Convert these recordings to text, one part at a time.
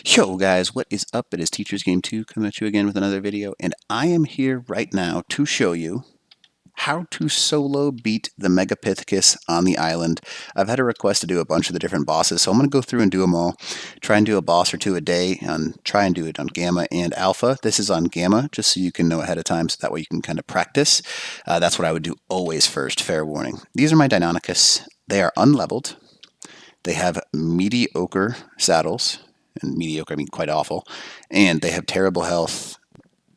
Yo guys, what is up? It is Teachers Game 2 coming at you again with another video, and I am here right now to show you how to solo beat the Megapithicus on the island. I've had a request to do a bunch of the different bosses, so I'm going to go through and do them all. Try and do a boss or two a day, and try and do it on Gamma and Alpha. This is on Gamma, just so you can know ahead of time, so that way you can kind of practice. That's what I would do always first, fair warning. These are my deinonychus. They are unleveled. They have mediocre saddles. And mediocre, I mean quite awful. And they have terrible health,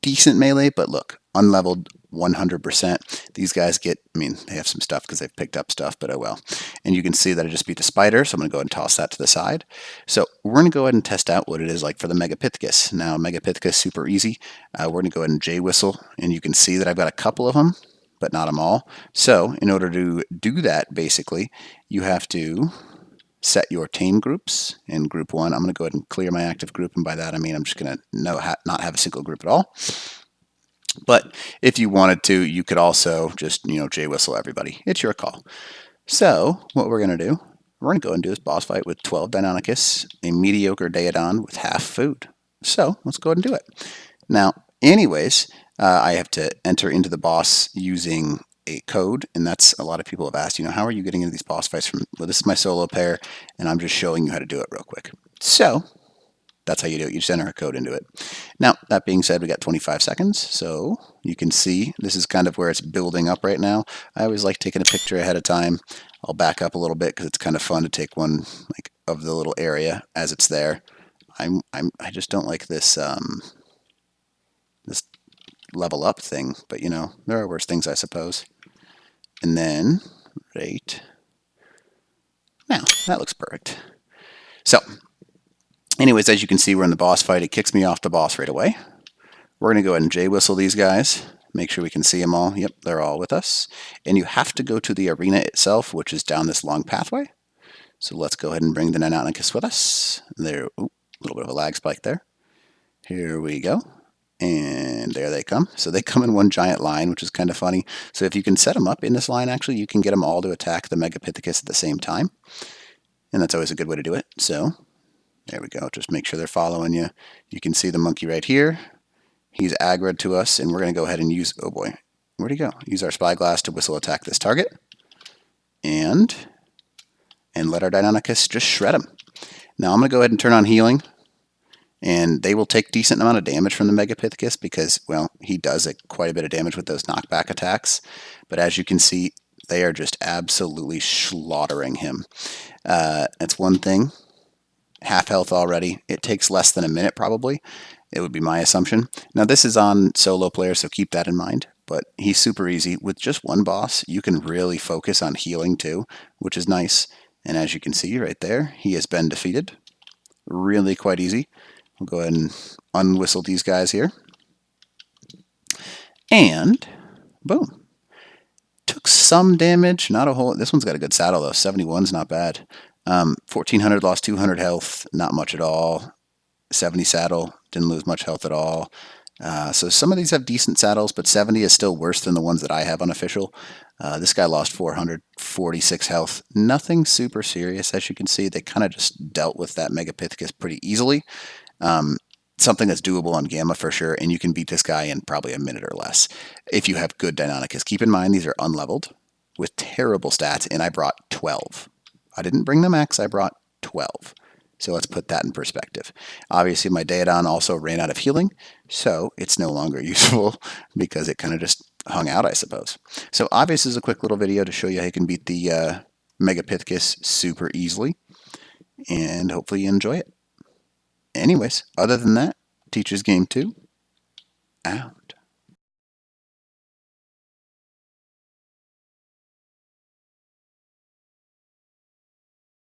decent melee, but look, unleveled 100%. These guys get, I mean, they have some stuff because they've picked up stuff, but oh well. And you can see that I just beat the spider, so I'm going to go ahead and toss that to the side. So we're going to go ahead and test out what it is like for the Megapithicus. Now, Megapithicus, super easy. We're going to go ahead and J-whistle, and you can see that I've got a couple of them, but not them all. So in order to do that, basically, you have to set your tame groups. In group 1, I'm going to go ahead and clear my active group, and by that I mean I'm just going to not have a single group at all. But if you wanted to, you could also just, J-whistle everybody. It's your call. So what we're going to do, we're going to go and do this boss fight with 12 Deinonychus, a mediocre Daedon with half food. So let's go ahead and do it. Now, anyways, I have to enter into the boss using a code, and that's a lot of people have asked, how are you getting into these boss fights from? Well, this is my solo pair, and I'm just showing you how to do it real quick. So that's how you do it. You just enter a code into it. Now, that being said, we got 25 seconds, so you can see this is kind of where it's building up right now. I always like taking a picture ahead of time. I'll back up a little bit because it's kind of fun to take one of the little area as it's there. I just don't like this this level up thing, but there are worse things, I suppose. And then, right now, that looks perfect. So, anyways, as you can see, we're in the boss fight. It kicks me off the boss right away. We're going to go ahead and J-whistle these guys. Make sure we can see them all. Yep, they're all with us. And you have to go to the arena itself, which is down this long pathway. So let's go ahead and bring the Deinonychus with us. There, a little bit of a lag spike there. Here we go. And there they come. So they come in one giant line, which is kind of funny. So if you can set them up in this line, actually, you can get them all to attack the Megapithicus at the same time. And that's always a good way to do it. So there we go. Just make sure they're following you. You can see the monkey right here. He's aggroed to us, and we're going to go ahead and use, oh boy, where'd he go? Use our spyglass to whistle attack this target. And let our Deinonychus just shred him. Now I'm going to go ahead and turn on healing. And they will take decent amount of damage from the Megapithicus because, well, he does quite a bit of damage with those knockback attacks. But as you can see, they are just absolutely slaughtering him. That's one thing. Half health already. It takes less than a minute probably. It would be my assumption. Now this is on solo player, so keep that in mind. But he's super easy. With just one boss, you can really focus on healing too, which is nice. And as you can see right there, he has been defeated. Really quite easy. We'll go ahead and unwhistle these guys here. And boom. Took some damage, not a whole. This one's got a good saddle though. 71's not bad. 1400 lost 200 health, not much at all. 70 saddle, didn't lose much health at all. So some of these have decent saddles, but 70 is still worse than the ones that I have unofficial. This guy lost 446 health. Nothing super serious, as you can see. They kind of just dealt with that Megapithicus pretty easily. Something that's doable on Gamma for sure, and you can beat this guy in probably a minute or less if you have good Deinonychus. Keep in mind, these are unleveled with terrible stats, and I brought 12. I didn't bring the max, I brought 12. So let's put that in perspective. Obviously, my Daedon also ran out of healing, so it's no longer useful because it kind of just hung out, I suppose. So obviously, this is a quick little video to show you how you can beat the Megapithicus super easily, and hopefully you enjoy it. Anyways, other than that, Teachers Game 2, out.